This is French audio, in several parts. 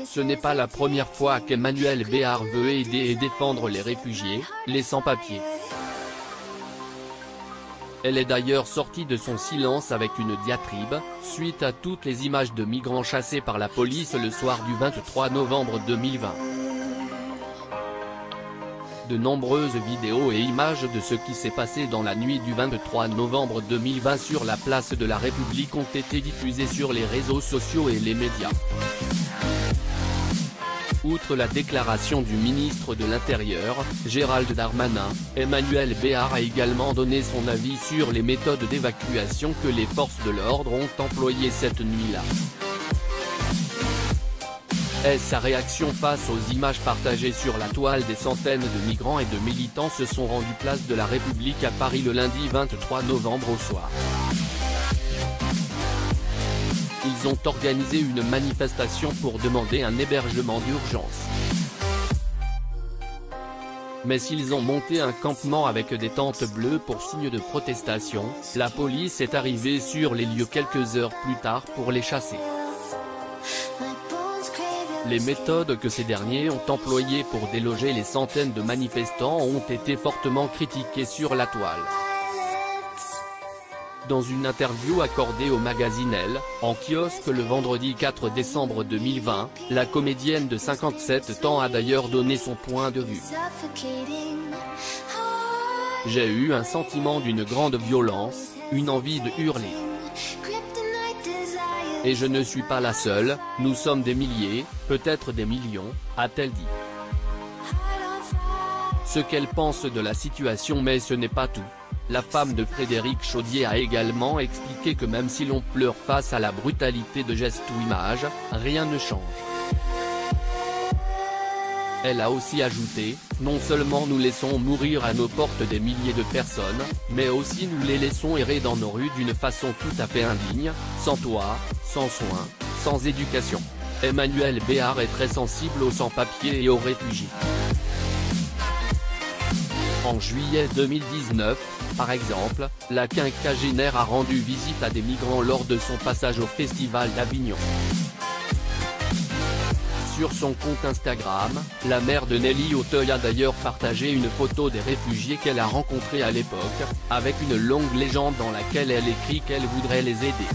Ce n'est pas la première fois qu'Emmanuelle Béard veut aider et défendre les réfugiés, les sans-papiers. Elle est d'ailleurs sortie de son silence avec une diatribe, suite à toutes les images de migrants chassés par la police le soir du 23 novembre 2020. De nombreuses vidéos et images de ce qui s'est passé dans la nuit du 23 novembre 2020 sur la place de la République ont été diffusées sur les réseaux sociaux et les médias. Outre la déclaration du ministre de l'Intérieur, Gérald Darmanin, Emmanuelle Béard a également donné son avis sur les méthodes d'évacuation que les forces de l'ordre ont employées cette nuit-là. Et sa réaction face aux images partagées sur la toile des centaines de migrants et de militants se sont rendus place de la République à Paris le lundi 23 novembre au soir. Ils ont organisé une manifestation pour demander un hébergement d'urgence. Mais s'ils ont monté un campement avec des tentes bleues pour signe de protestation, la police est arrivée sur les lieux quelques heures plus tard pour les chasser. Les méthodes que ces derniers ont employées pour déloger les centaines de manifestants ont été fortement critiquées sur la toile. Dans une interview accordée au magazine Elle, en kiosque le vendredi 4 décembre 2020, la comédienne de 57 ans a d'ailleurs donné son point de vue. « J'ai eu un sentiment d'une grande violence, une envie de hurler. Et je ne suis pas la seule, nous sommes des milliers, peut-être des millions, a-t-elle dit. Ce qu'elle pense de la situation, mais ce n'est pas tout. La femme de Frédéric Chaudié a également expliqué que même si l'on pleure face à la brutalité de gestes ou images, rien ne change. Elle a aussi ajouté, non seulement nous laissons mourir à nos portes des milliers de personnes, mais aussi nous les laissons errer dans nos rues d'une façon tout à fait indigne, sans toit, sans soins, sans éducation. Emmanuelle Béard est très sensible aux sans-papiers et aux réfugiés. En juillet 2019, par exemple, la quinquagénaire a rendu visite à des migrants lors de son passage au Festival d'Avignon. Sur son compte Instagram, la mère de Nelly Auteuil a d'ailleurs partagé une photo des réfugiés qu'elle a rencontrés à l'époque, avec une longue légende dans laquelle elle écrit qu'elle voudrait les aider.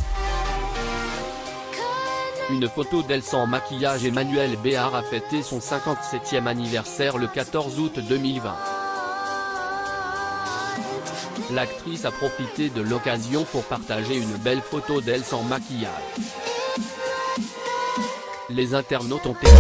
Une photo d'elle sans maquillage. Emmanuelle Béard a fêté son 57e anniversaire le 14 août 2020. L'actrice a profité de l'occasion pour partager une belle photo d'elle sans maquillage. Les internautes ont été